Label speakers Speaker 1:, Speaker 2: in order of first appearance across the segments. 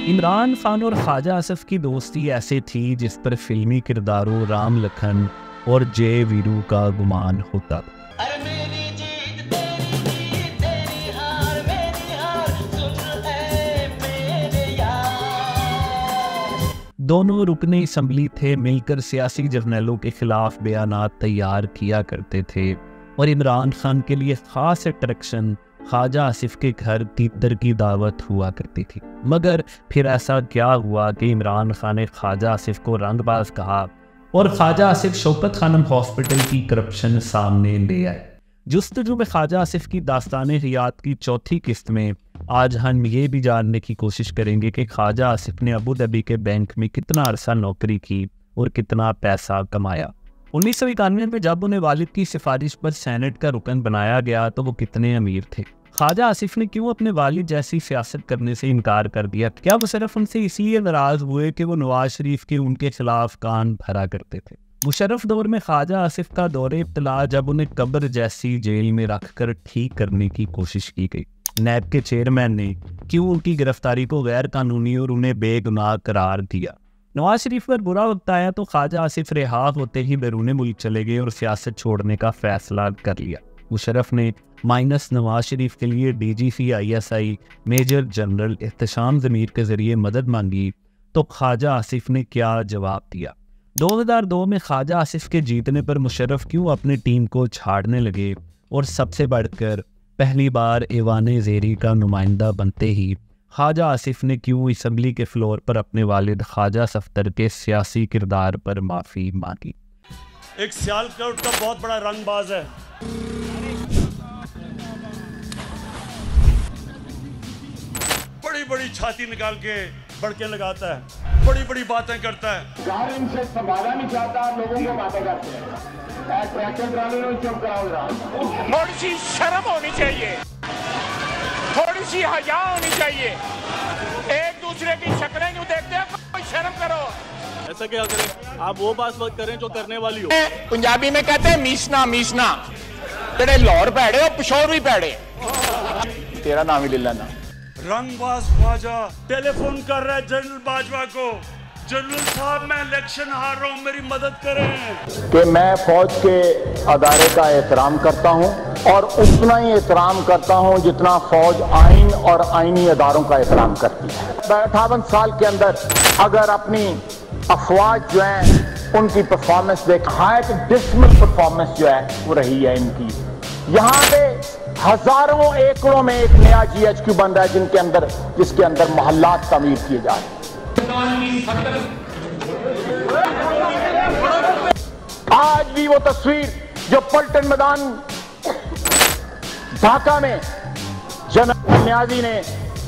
Speaker 1: इमरान खान और ख्वाजा आसिफ की दोस्ती ऐसे थी जिस पर फिल्मी किरदारों राम लखन और जय वीरू का गुमान होता। दोनों रुकने असम्बली थे, मिलकर सियासी जर्नलों के खिलाफ बयानात तैयार किया करते थे और इमरान खान के लिए खास अट्रैक्शन ख्वाजा आसिफ के घर तीतर की दावत हुआ करती थी। मगर फिर ऐसा क्या हुआ कि इमरान खान ने ख्वाजा आसिफ को रंगबाज कहा और ख्वाजा आसिफ शौकत खानम हॉस्पिटल की करप्शन सामने ले आए। जुस्तजू में ख्वाजा आसिफ की दास्तान हयात की चौथी किस्त में आज हम ये भी जानने की कोशिश करेंगे कि ख्वाजा आसिफ ने अबू धाबी के बैंक में कितना अरसा नौकरी की और कितना पैसा कमाया। 1991 में जब उन्हें वालिद की सिफारिश पर सेनेट का रुकन बनाया गया तो वो कितने अमीर थे। ख्वाजा आसिफ ने क्यों अपने वालिद जैसी सियासत करने से इनकार कर दिया? क्या वो सिर्फ उनसे इसलिए नाराज हुए कि वो नवाज शरीफ के उनके खिलाफ कान भरा करते थे? मुशर्रफ दौर में ख्वाजा आसिफ का दौरे इब्तला जब उन्हें कब्र जैसी जेल में रखकर ठीक करने की कोशिश की गई। नैब के चेयरमैन ने क्यों उनकी गिरफ्तारी को गैर कानूनी और उन्हें बेगुनाह करार दिया? नवाज शरीफ पर बुरा वक्त आया तो ख्वाजा आसिफ रिहा होते ही बैरून मुल्क चले गए और सियासत छोड़ने का फैसला कर लिया। मुशर्रफ ने माइनस नवाज शरीफ के लिए DGC ISI major general Ehtesham Zameer के जरिए मदद मांगी तो ख्वाजा आसिफ ने क्या जवाब दिया? 2002 में ख्वाजा आसिफ के जीतने पर मुशर्रफ क्यों अपनी टीम को छाड़ने लगे? और सबसे बढ़कर पहली बार ऐवान ज़ेरी का नुमाइंदा बनते ही ख्वाजा आसिफ ने क्यों असम्बली के फ्लोर पर अपने वालिद ख्वाजा सफ्तर के सियासी किरदार पर माफ़ी मांगी?
Speaker 2: एक सियालकोट का बहुत बड़ा रंगबाज है, बड़ी बड़ी छाती निकाल के बड़के लगाता है, बड़ी बड़ी बातें करता है।
Speaker 3: जालिम से संभाला नहीं चाहता, लोगों को बातें करते हैं।
Speaker 4: थोड़ी सी शर्म होनी चाहिए, थोड़ी सी हया होनी चाहिए। एक दूसरे की शक्लें क्यों देखते हैं? कोई शर्म करो।
Speaker 5: ऐसा क्या करें? आप वो बात करें जो करने वाली हो।
Speaker 4: पंजाबी में कहते हैं मीसना मीसना, तेरे लाहौर पैड़े और पिशोर भी पैड़े। तेरा नाम ही ले लेना।
Speaker 2: रंगबाज ख्वाजा टेलीफोन कर रहा है जनरल बाजवा को, जनरल साहब मैं इलेक्शन हार रहा हूँ, मेरी मदद करें।
Speaker 3: कि मैं फौज के अदारे का एहतराम करता हूँ और उतना ही एहतराम करता हूँ जितना फौज आइन और आइनी अदारों का एहतराम करती है। 58 साल के अंदर अगर अपनी अफवाज जो है उनकी परफॉर्मेंस देख, हाई डिसमल परफॉर्मेंस जो है वो रही है इनकी। यहाँ पे हजारों एकड़ों में एक नया GHQ बन रहा है जिसके अंदर मोहल्लात तामीर किए जा रहे हैं। आज भी वो तस्वीर जो पलटन मैदान ढाका में जनरल न्याजी ने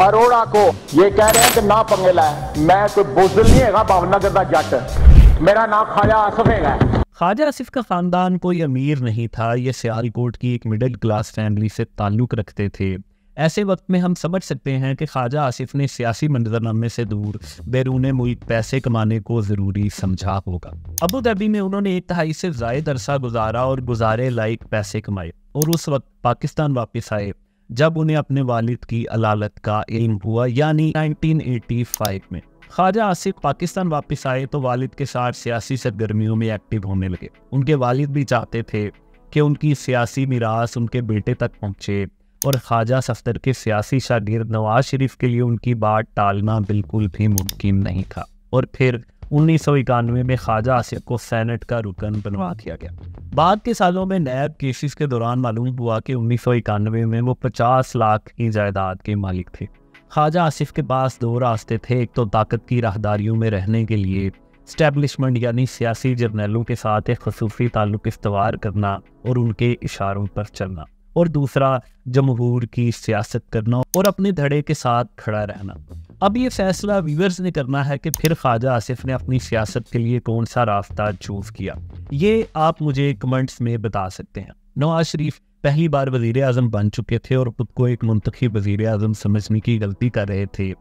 Speaker 3: अरोड़ा को ये कह रहे हैं कि ना पंगे लाए, मैं कोई बुज़दिल नहीं है, भावनगर का जट, मेरा नाम ख्वाजा आसिफ है।
Speaker 1: ख्वाजा आसिफ का ख़ानदान कोई अमीर नहीं था, ये सियालकोट की एक मिडिल क्लास फैमिली से ताल्लुक़ रखते थे। ऐसे वक्त में हम समझ सकते हैं कि ख्वाजा आसिफ ने सियासी मंजरनामे से दूर बैरून मुल्क पैसे कमाने को ज़रूरी समझा होगा। अबू धाबी में उन्होंने 1 तिहाई से ज़ायद अरसा गुजारा और गुजारे लायक पैसे कमाए और उस वक्त पाकिस्तान वापस आए जब उन्हें अपने वालिद की अलालत का इल्म हुआ, यानी 1985 में। ख्वाजा आसिफ पाकिस्तान वापस आए तो वालिद के साथ सियासी सरगर्मियों में एक्टिव होने लगे। उनके वालिद भी चाहते थे कि उनकी सियासी मीरास उनके बेटे तक पहुँचे और ख्वाजा सफ्तर के सियासी शागिर्द नवाज शरीफ के लिए उनकी बात टालना बिल्कुल भी मुमकिन नहीं था। और फिर 1991 में ख्वाजा आसिफ को सेनेट का रुकन बनवा दिया गया। बाद के सालों में नैब केसेस के दौरान मालूम हुआ कि 1991 में वो 50 लाख की जायदाद के मालिक थे। ख्वाजा आसिफ के पास 2 रास्ते थे, एक तो ताकत की राहदारियों में रहने के लिए स्टैब्लिशमेंट यानी सियासी जर्नलों के साथ एक खसूसी ताल्लुक इस्तवार करना और उनके इशारों पर चलना, और दूसरा जमहूर की सियासत करना और अपने धड़े के साथ खड़ा रहना। अब ये फैसला व्यूअर्स ने करना है कि फिर ख्वाजा आसिफ ने अपनी सियासत के लिए कौन सा रास्ता चूज़ किया। ये आप मुझे कमेंट्स में बता सकते हैं। नवाज शरीफ पहली बार वज़ीर आज़म बन चुके थे और खुद को एक मुंतखब वज़ीर आज़म समझने की गलती कर रहे थे।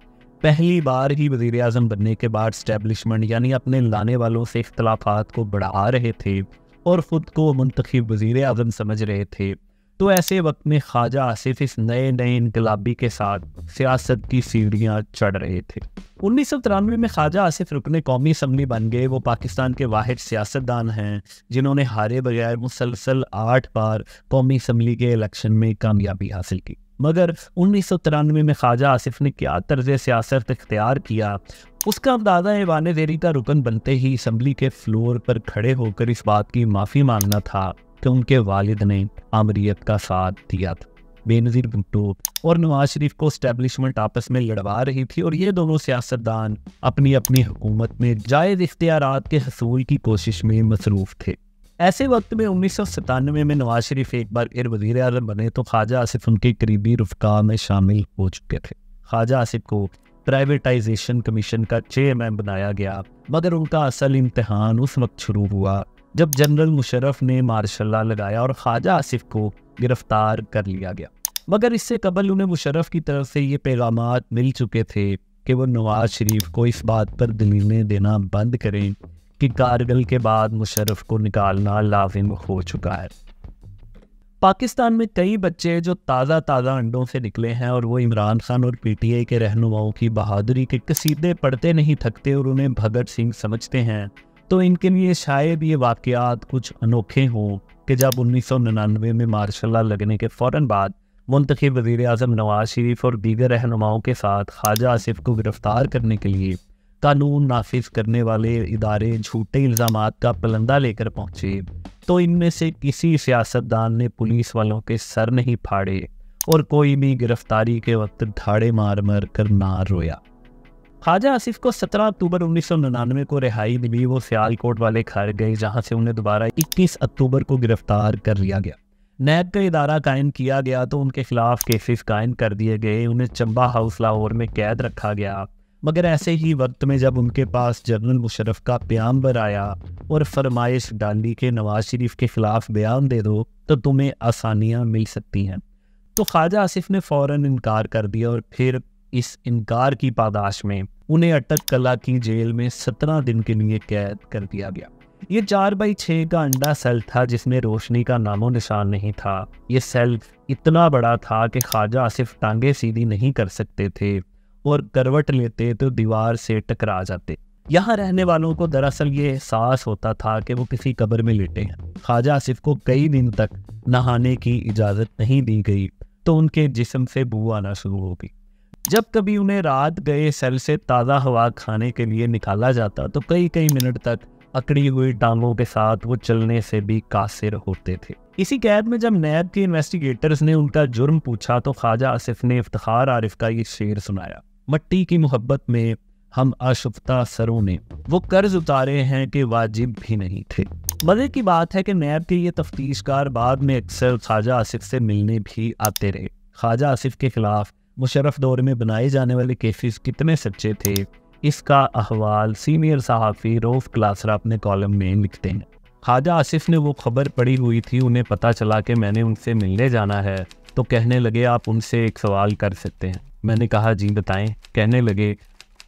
Speaker 1: पहली बार ही वज़ीर आज़म बनने के बाद स्टैब्लिशमेंट यानी अपने लाने वालों से इख्तलाफात को बढ़ा रहे थे और ख़ुद को मुंतखब वज़ीर आज़म समझ रहे थे। तो ऐसे वक्त में ख्वाजा आसिफ इस नए नए इनकलाबी के साथ सियासत की सीढ़ियां चढ़ रहे थे। 1993 में ख्वाजा आसिफ रुकने कौमी असम्बली बन गए। वो पाकिस्तान के वाहिद सियासतदान हैं जिन्होंने हारे बगैर मुसलसल 8 बार कौमी असम्बली के इलेक्शन में कामयाबी हासिल की। मगर 1993 में ख्वाजा आसिफ ने क्या तर्ज सियासत इख्तियार किया, उसका अंदाज़ा ऐवान ज़ेरी का रुकन बनते ही असम्बली के फ्लोर पर खड़े होकर इस बात की माफ़ी मांगना था कि उनके वालिद ने आमरीत का साथ दिया था। बेनज़ीर भुट्टो और नवाज शरीफ को इस्टेब्लिशमेंट आपस में लड़वा रही थी और ये दोनों सियासतदान अपनी अपनी हुकूमत में जायज़ इख्तियारात के हसूल की कोशिश में मसरूफ़ थे। ऐसे वक्त में 1997 में नवाज शरीफ एक बार फिर वज़ीर आज़म बने तो ख्वाजा आसिफ उनके करीबी रुफ़का में शामिल हो चुके थे। ख्वाजा आसिफ को प्राइवेटाइजेशन कमीशन का चेयरमैन बनाया गया, मगर उनका असल इम्तिहान उस वक्त शुरू हुआ जब जनरल मुशर्रफ ने मार्शल लॉ लगाया और ख्वाजा आसिफ को गिरफ्तार कर लिया गया। मगर इससे कबल उन्हें मुशर्रफ की तरफ से ये पैगामात मिल चुके थे कि वो नवाज शरीफ को इस बात पर दलीलें देना बंद करें कि कारगिल के बाद मुशर्रफ को निकालना लाजिम हो चुका है। पाकिस्तान में कई बच्चे जो ताज़ा अंडों से निकले हैं और वो इमरान खान और पीटीआई के रहनुमाओं की बहादुरी के कसीदे पढ़ते नहीं थकते और उन्हें भगत सिंह समझते हैं, तो इनके लिए शायद ये वाक़यात कुछ अनोखे हों कि जब 1999 में मार्शल लॉ लगने के फ़ौरन बाद मुंतखब वज़ीर आज़म नवाज शरीफ और दीगर रहनुमाओं के साथ ख्वाजा आसिफ को गिरफ्तार करने के लिए कानून नाफिज करने वाले इदारे झूठे इल्ज़ामात का पलंदा लेकर पहुँचे, तो इनमें से किसी सियासतदान ने पुलिस वालों के सर नहीं फाड़े और कोई भी गिरफ्तारी के वक्त ठाड़े मार कर ना रोया। ख्वाजा आसिफ को 17 अक्टूबर 1999 को रिहाई मिली। वो सियालकोट वाले घर गए जहां से उन्हें दोबारा 21 अक्टूबर को गिरफ्तार कर लिया गया। नैब का इदारा कायम किया गया तो उनके खिलाफ केसेस कायम कर दिए गए। उन्हें चंबा हाउस लाहौर में कैद रखा गया। मगर ऐसे ही वक्त में जब उनके पास जनरल मुशर्रफ का प्याम्बर आया और फरमाइश डाली कि नवाज शरीफ के खिलाफ बयान दे दो तो तुम्हें आसानियां मिल सकती हैं, तो ख्वाजा आसिफ ने फ़ौरन इनकार कर दिया और फिर इस इनकार की पादाश में उन्हें अटक कला की जेल में 17 दिन के लिए कैद कर दिया गया। ये 4x6 का अंडा सेल था जिसमें रोशनी का नामो निशान नहीं था। ये सेल इतना बड़ा था कि ख्वाजा आसिफ टांगे सीधी नहीं कर सकते थे और करवट लेते तो दीवार से टकरा जाते। यहाँ रहने वालों को दरअसल ये एहसास होता था कि वो किसी कब्र में लेटे हैं। ख्वाजा आसिफ को कई दिन तक नहाने की इजाज़त नहीं दी गई तो उनके जिस्म से बू आना शुरू हो गई। जब कभी उन्हें रात गए सेल से ताज़ा हवा खाने के लिए निकाला जाता तो कई मिनट तक अकड़ी हुई टांगों के साथ वो चलने से भी कासिर होते थे। इसी कैद में जब नैब के इन्वेस्टिगेटर्स ने उनका जुर्म पूछा तो ख्वाजा आसिफ ने इफ्तिखार आरिफ का ये शेर सुनाया, मट्टी की मोहब्बत में हम आशुफ्ता सरों ने वो कर्ज उतारे हैं कि वाजिब भी नहीं थे। मज़े की बात है कि नैब के ये तफ्तीशकार बाद में अक्सर ख्वाजा आसिफ से मिलने भी आते रहे। ख्वाजा आसिफ के खिलाफ मुशर्रफ दौर में बनाए जाने वाले केसेस कितने सच्चे थे, इसका अहवाल सीनियर सहाफ़ी रऊफ़ क्लासरा अपने कॉलम में लिखते हैं। ख्वाजा आसिफ ने वो खबर पढ़ी हुई थी, उन्हें पता चला कि मैंने उनसे मिलने जाना है तो कहने लगे आप उनसे एक सवाल कर सकते हैं। मैंने कहा जी बताएं। कहने लगे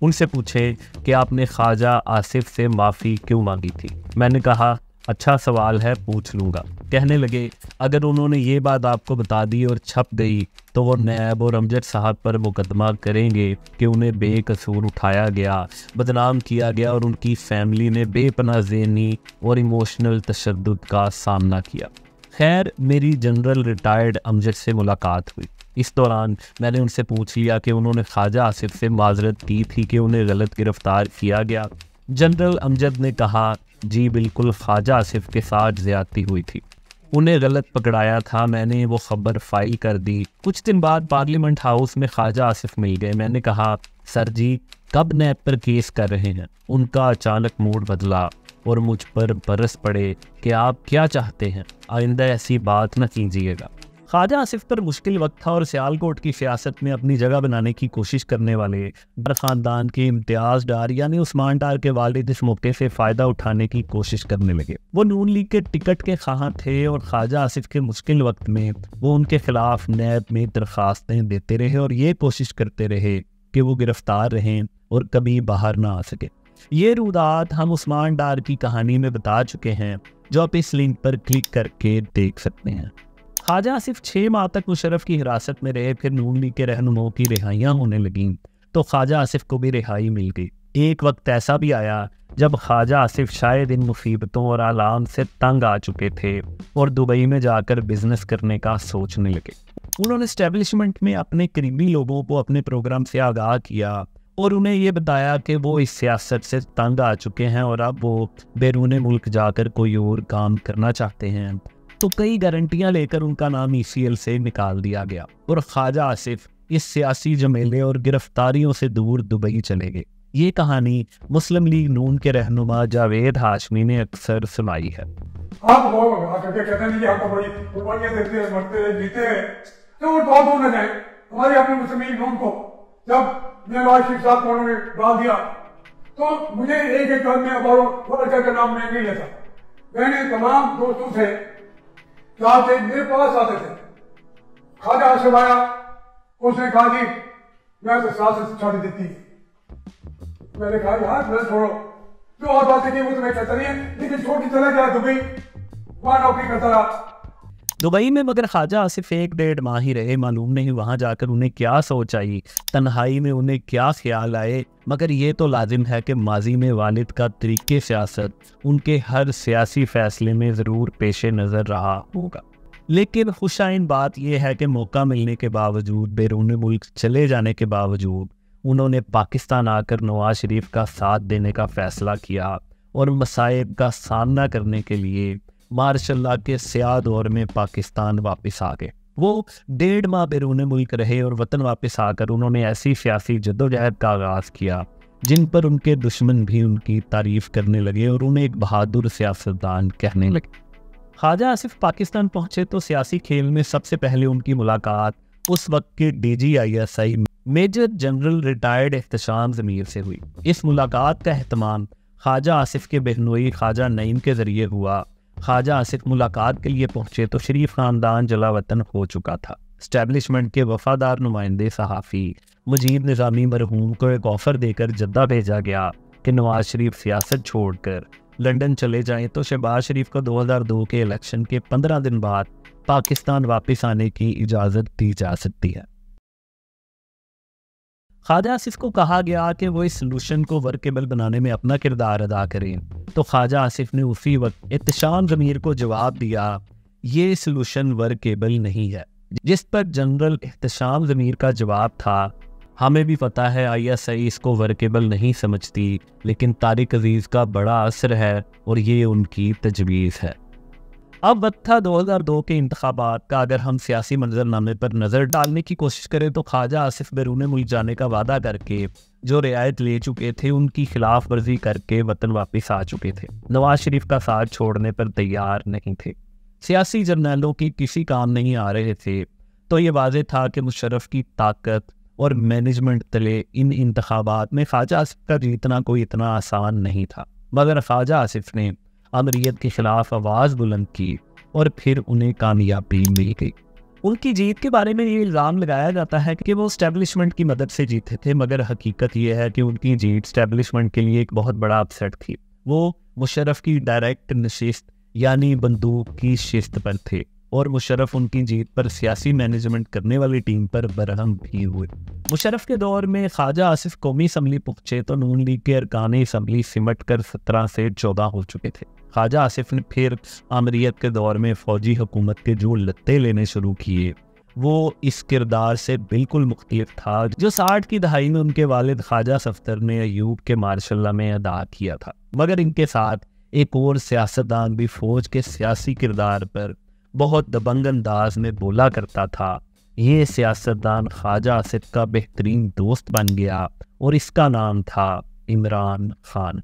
Speaker 1: उनसे पूछे कि आपने ख्वाजा आसिफ से माफ़ी क्यों मांगी थी। मैंने कहा अच्छा सवाल है, पूछ लूँगा। कहने लगे अगर उन्होंने ये बात आपको बता दी और छप गई तो वो नैब और अमजद साहब पर मुकदमा करेंगे कि उन्हें बेकसूर उठाया गया, बदनाम किया गया और उनकी फैमिली ने बेपनाह ज़हनी और इमोशनल तशद्दुद का सामना किया। खैर मेरी जनरल रिटायर्ड अमजद से मुलाकात हुई। इस दौरान मैंने उनसे पूछ लिया कि उन्होंने ख्वाजा आसिफ से माजरत की थी कि उन्हें गलत गिरफ्तार किया गया। जनरल अमजद ने कहा जी बिल्कुल, ख्वाजा आसिफ के साथ ज़्यादती हुई थी, उन्हें गलत पकड़ाया था, मैंने वो खबर फाइल कर दी। कुछ दिन बाद पार्लियामेंट हाउस में ख्वाजा आसिफ मिल गए। मैंने कहा सर जी कब नैब पर केस कर रहे हैं। उनका अचानक मूड बदला और मुझ पर बरस पड़े कि आप क्या चाहते हैं, आइंदा ऐसी बात न कीजिएगा। ख्वाजा आसिफ पर मुश्किल वक्त था और सियालकोट की सियासत में अपनी जगह बनाने की कोशिश करने वाले डार ख़ानदान के इम्तियाज़ डार यानी उस्मान डार के वालिद इस मौके से फ़ायदा उठाने की कोशिश करने लगे। वो नून लीग के टिकट के ख़्वाह थे और ख्वाजा आसिफ के मुश्किल वक्त में वो उनके खिलाफ नैब में दरख्वास्तें देते रहे और ये कोशिश करते रहे कि वो गिरफ्तार रहें और कभी बाहर ना आ सके। ये रूदात हम उस्मान डार की कहानी में बता चुके हैं, जो आप इस लिंक पर क्लिक करके देख सकते हैं। ख्वाजा आसिफ 6 माह तक मुशर्रफ की हिरासत में रहे। फिर नून लीग के रहनुमाओं की रिहाइयाँ होने लगीं तो ख्वाजा आसिफ को भी रिहाई मिल गई। एक वक्त ऐसा भी आया जब ख्वाजा आसिफ शायद इन मुसीबतों और आलाम से तंग आ चुके थे और दुबई में जाकर बिजनेस करने का सोचने लगे। उन्होंने एस्टेब्लिशमेंट में अपने करीबी लोगों को अपने प्रोग्राम से आगाह किया और उन्हें ये बताया कि वो इस सियासत से तंग आ चुके हैं और अब वो बैरून मुल्क जाकर कोई और काम करना चाहते हैं। तो कई गारंटियां लेकर उनका नाम ECL से निकाल दिया गया और ख्वाजा आसिफ इस सियासी झमेले और गिरफ्तारियों से दूर दुबई चले गए। ये कहानी मुस्लिम लीग नून के रहनुमा जावेद हाशमी ने अक्सर सुनाई है।
Speaker 6: आप लोग आकर के कहते हैं कि आपको बड़ी कुर्बानियां देते हैं, मरते हैं, जीते हैं, तो वो बहुत दूर न जाए। हमारे अपने मुस्लिम लीग नून को जब नवाज शरीफ साहब को उन्होंने डाल दिया तो मुझे एक एक घर में वर्कर का नाम मैं नहीं लेता। मैंने तमाम दोस्तों से कहा थे, मेरे पास आते थे, ख्वाजा आसिफ आया, उसने कहा जी मैं तो सियासत छोड़ देती है। मैंने कहा यार मैं छोड़ो, जो और बातें की वो तो मैं करता नहीं है, लेकिन छोड़ के चला गया दुबई, वहां नौकरी करता रहा
Speaker 1: दुबई में। मगर ख्वाजा आसिफ 1-1.5 माह ही रहे। मालूम नहीं वहाँ जाकर उन्हें क्या सोच आई, तन्हाई में उन्हें क्या ख्याल आए। मगर ये तो लाजिम है कि माजी में वालिद का तरीके सियासत उनके हर सियासी फैसले में ज़रूर पेश नज़र रहा होगा। लेकिन खुशाइन बात यह है कि मौका मिलने के बावजूद, बैरून मुल्क चले जाने के बावजूद उन्होंने पाकिस्तान आकर नवाज शरीफ का साथ देने का फ़ैसला किया और मसाइब का सामना करने के लिए मार्शल के स्याह दौर में पाकिस्तान वापस आ गए। वो 1.5 माह बैरून मुल्क रहे और वतन वापस आकर उन्होंने ऐसी सियासी जद्दोजहद का आगाज़ किया जिन पर उनके दुश्मन भी उनकी तारीफ़ करने लगे और उन्हें एक बहादुर सियासतदान कहने लगे। ख्वाजा आसिफ पाकिस्तान पहुंचे तो सियासी खेल में सबसे पहले उनकी मुलाकात उस वक्त के DGISI major general retired Ehtesham Zameer से हुई। इस मुलाकात का एहतमाम ख्वाजा आसिफ के बहनोई ख्वाजा नईम के ज़रिए हुआ। ख्वाजा आसिफ मुलाकात के लिए पहुंचे तो शरीफ ख़ानदान जलावतन हो चुका था। एस्टेब्लिशमेंट के वफादार नुमाइंदे सहाफ़ी मुजीब निज़ामी मरहूम को एक ऑफ़र देकर जद्दा भेजा गया कि नवाज शरीफ सियासत छोड़कर लंदन चले जाएं तो शहबाज शरीफ को 2002 के इलेक्शन के 15 दिन बाद पाकिस्तान वापस आने की इजाज़त दी जा सकती है। ख्वाजा आसिफ को कहा गया कि वो इस सोल्यूशन को वर्केबल बनाने में अपना किरदार अदा करें, तो ख्वाजा आसिफ ने उसी वक्त एहतशाम ज़मीर को जवाब दिया, ये सोल्यूशन वर्केबल नहीं है। जिस पर जनरल एहतशाम ज़मीर का जवाब था, हमें भी पता है ISI इसको वर्केबल नहीं समझती, लेकिन तारिक अजीज़ का बड़ा असर है और ये उनकी तजवीज़ है। अब वक्त था 2002 के इंतखाबात का। अगर हम सियासी मंजरनामे पर नज़र डालने की कोशिश करें तो ख्वाजा आसिफ बैरून मुल्क जाने का वादा करके जो रियायत ले चुके थे उनकी खिलाफ वर्जी करके वतन वापस आ चुके थे। नवाज शरीफ का साथ छोड़ने पर तैयार नहीं थे। सियासी जर्नैलों की किसी काम नहीं आ रहे थे। तो ये वाज़ेह था कि मुशर्रफ की ताकत और मैनेजमेंट तले इन इंतखाबात में ख्वाजा आसिफ का जीतना कोई इतना आसान नहीं था। मगर ख्वाजा आसिफ ने अमरीत के खिलाफ आवाज़ बुलंद की और फिर उन्हें कामयाबी मिल गई। उनकी जीत के बारे में ये इल्ज़ाम लगाया जाता है कि वो एस्टेब्लिशमेंट की मदद से जीते थे, मगर हकीकत ये है कि उनकी जीत एस्टेब्लिशमेंट के लिए एक बहुत बड़ा अपसेट थी। वो मुशर्रफ की डायरेक्ट नशिस्त यानी बंदूक की शिस्त पर थे और मुशर्रफ उनकी जीत पर सियासी मैनेजमेंट करने वाली टीम पर बरहम भी हुए। मुशर्रफ के दौर में ख्वाजा आसिफ कौमी असम्बली पहुंचे तो नून लीग के अरकान असम्बली सिमट कर 17 से 14 हो चुके थे। ख्वाजा आसिफ ने फिर आमरीत के दौर में फ़ौजी हुकूमत के जो लत्ते लेने शुरू किए वो इस किरदार से बिल्कुल मुख्तलिफ था जो 60 की दहाई में उनके वालिद ख्वाजा सफ्तर ने अयूब के मार्शल में अदा किया था। मगर इनके साथ एक और सियासतदान भी फ़ौज के सियासी किरदार पर बहुत दबंग अंदाज में बोला करता था। ये सियासतदान ख्वाजा आसिफ का बेहतरीन दोस्त बन गया और इसका नाम था इमरान खान।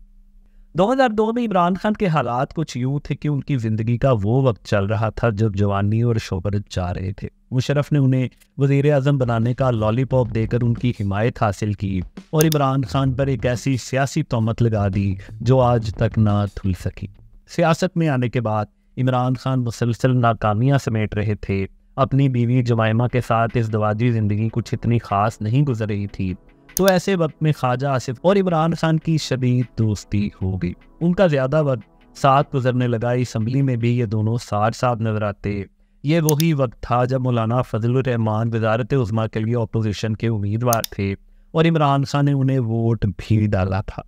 Speaker 1: 2002 में इमरान खान के हालात कुछ यूँ थे कि उनकी ज़िंदगी का वो वक्त चल रहा था जब जवानी और शोहरत जा रहे थे। मुशर्रफ ने उन्हें वज़ीर आज़म बनाने का लॉलीपॉप देकर उनकी हिमायत हासिल की और इमरान खान पर एक ऐसी सियासी तोहमत लगा दी जो आज तक ना धुल सकी। सियासत में आने के बाद इमरान खान मुसलसल नाकामियाँ समेट रहे थे। अपनी बीवी जुमैमा के साथ इस दवाजी ज़िंदगी कुछ इतनी ख़ास नहीं गुजर रही थी, तो ऐसे वक्त में ख्वाजा आसिफ और इमरान खान की शदीद दोस्ती हो गई। उनका ज़्यादा वक्त साथ गुजरने लगा। असम्बली में भी ये दोनों साथ साथ नजर आते। ये वही वक्त था जब मौलाना फजलुर रहमान वजारत उज़्मा के लिए अपोजिशन के उम्मीदवार थे और इमरान खान ने उन्हें वोट भी डाला था।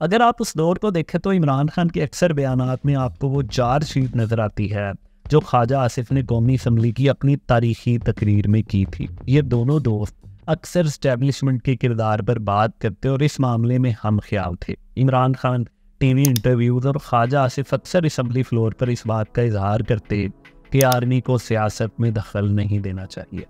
Speaker 1: अगर आप उस दौर को देखें तो इमरान खान के अक्सर बयानात में आपको वो चार्जशीट नज़र आती है जो ख्वाजा आसिफ ने कौमी असम्बली की अपनी तारीखी तकरीर में की थी। ये दोनों दोस्त अक्सर इस्टेब्लिशमेंट के किरदार पर बात करते और इस मामले में हम ख्याल थे। इमरान खान टीवी इंटरव्यूज़ और ख्वाजा आसिफ अक्सर असम्बली फ्लोर पर इस बात का इजहार करते कि आर्मी को सियासत में दखल नहीं देना चाहिए।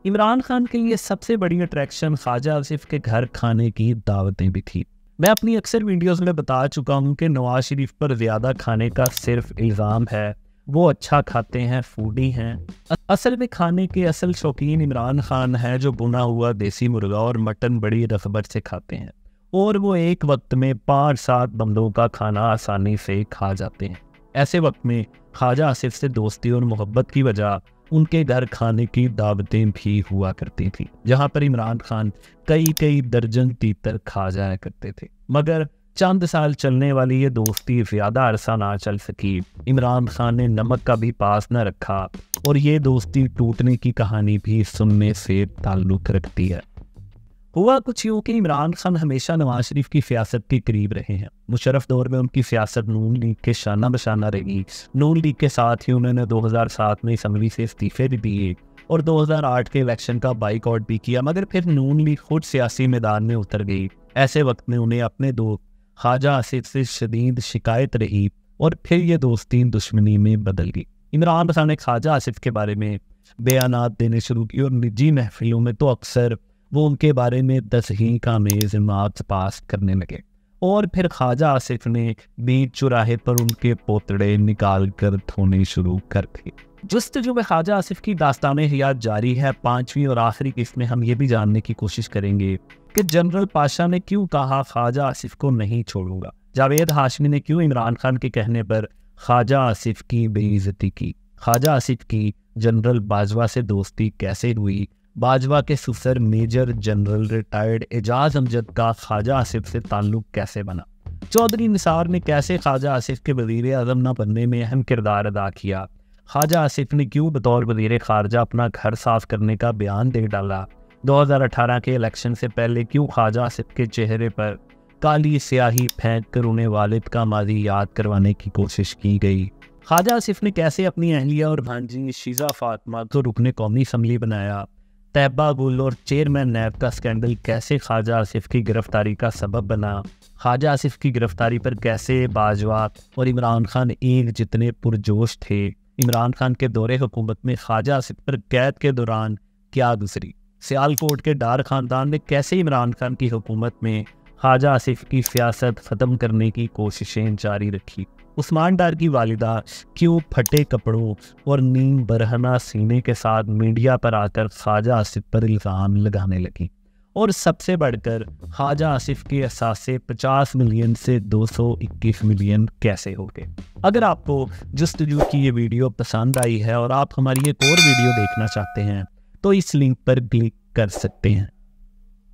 Speaker 1: इमरान खान के लिए सबसे बड़ी अट्रैक्शन ख्वाजा आसिफ के घर खाने की दावतें भी थी। मैं अपनी अक्सर वीडियोस में बता चुका हूँ कि नवाज शरीफ पर ज़्यादा खाने का सिर्फ इल्ज़ाम है, वो अच्छा खाते हैं, फूडी हैं। असल में खाने के असल शौकीन इमरान खान है जो बुना हुआ देसी मुर्गा और मटन बड़ी रग़बत से खाते हैं और वो एक वक्त में 5-7 बंदों का खाना आसानी से खा जाते हैं। ऐसे वक्त में ख्वाजा आसिफ से दोस्ती और मोहब्बत की वजह उनके घर खाने की दावतें भी हुआ करती थी, जहां पर इमरान खान कई दर्जन तीतर खा जाया करते थे। मगर चंद साल चलने वाली ये दोस्ती ज़्यादा अरसा ना चल सकी। इमरान खान ने नमक का भी पास न रखा और ये दोस्ती टूटने की कहानी भी सुनने से ताल्लुक़ रखती है। हुआ कुछ यूँ कि इमरान खान हमेशा नवाज शरीफ की सियासत के करीब रहे हैं। मुशर्रफ दौर में उनकी सियासत नून लीग के शाना बशाना रही। नून लीग के साथ ही उन्होंने 2007 में असम्बली से इस्तीफे भी दिए और 2008 के इलेक्शन का बाइकआउट भी किया, मगर फिर नून लीग खुद सियासी मैदान में उतर गई। ऐसे वक्त में उन्हें अपने दोस्त ख्वाजा आसिफ से शदीद शिकायत रही और फिर ये दोस्ती दुश्मनी में बदल गई। इमरान खान ने ख्वाजा आसिफ के बारे में बयानात देने शुरू किए और निजी महफिलों में तो अक्सर वो उनके बारे में तस्हीक आमेज़ मार्क्स पास करने लगे और फिर ख्वाजा आसिफ ने बीच चौराहे पर उनके पोतड़े निकाल कर धोने शुरू कर दिए। जुस्तजू में ख्वाजा आसिफ की दास्तान हयात जारी है। 5वीं और आखिरी किस्त में हम ये भी जानने की कोशिश करेंगे कि जनरल पाशा ने क्यों कहा ख्वाजा आसिफ को नहीं छोड़ूंगा। जावेद हाशमी ने क्यों इमरान खान के कहने पर ख्वाजा आसिफ की बेइज्जती की। ख्वाजा आसिफ की जनरल बाजवा से दोस्ती कैसे हुई। बाजवा के ससुर major general retired Ejaz Amjad का ख्वाजा आसिफ से ताल्लुक कैसे बना। चौधरी निसार ने कैसे ख्वाजा आसिफ के वज़ीर आज़म न बनने में अहम किरदार अदा किया। ख्वाजा आसिफ ने क्यों बतौर वज़ीर ख़ारजा अपना घर साफ करने का बयान दे डाला। 2018 के इलेक्शन से पहले क्यों ख्वाजा आसिफ के चेहरे पर काली स्याही फेंक कर उन्हें वालिद का माजी याद करवाने की कोशिश की गई। ख्वाजा आसिफ ने कैसे अपनी अहलिया और भांजी शीज़ा फातिमा को रुकने कौमी असम्बली बनाया। तैयबा गुल और चेयरमैन नैब का स्कैंडल कैसे ख्वाजा आसिफ की गिरफ्तारी का सबब बना। ख्वाजा आसिफ की गिरफ्तारी पर कैसे बाजवा और इमरान खान एक जितने पुरजोश थे। इमरान खान के दौरे हुकूमत में ख्वाजा आसिफ पर कैद के दौरान क्या गुजरी। सियालकोट के डार ख़ानदान ने कैसे इमरान खान की हुकूमत में ख्वाजा आसिफ की सियासत ख़त्म करने की कोशिशें जारी रखी। उस्मान डार की वालिदा क्यों फटे कपड़ों और नीम बरहना सीने के साथ मीडिया पर आकर ख्वाजा आसिफ पर इल्ज़ाम लगाने लगी। और सबसे बढ़कर ख्वाजा आसिफ के असासे 50 मिलियन से 221 मिलियन कैसे हो गए। अगर आपको जुस्तजू की ये वीडियो पसंद आई है और आप हमारी एक और वीडियो देखना चाहते हैं तो इस लिंक पर क्लिक कर सकते हैं।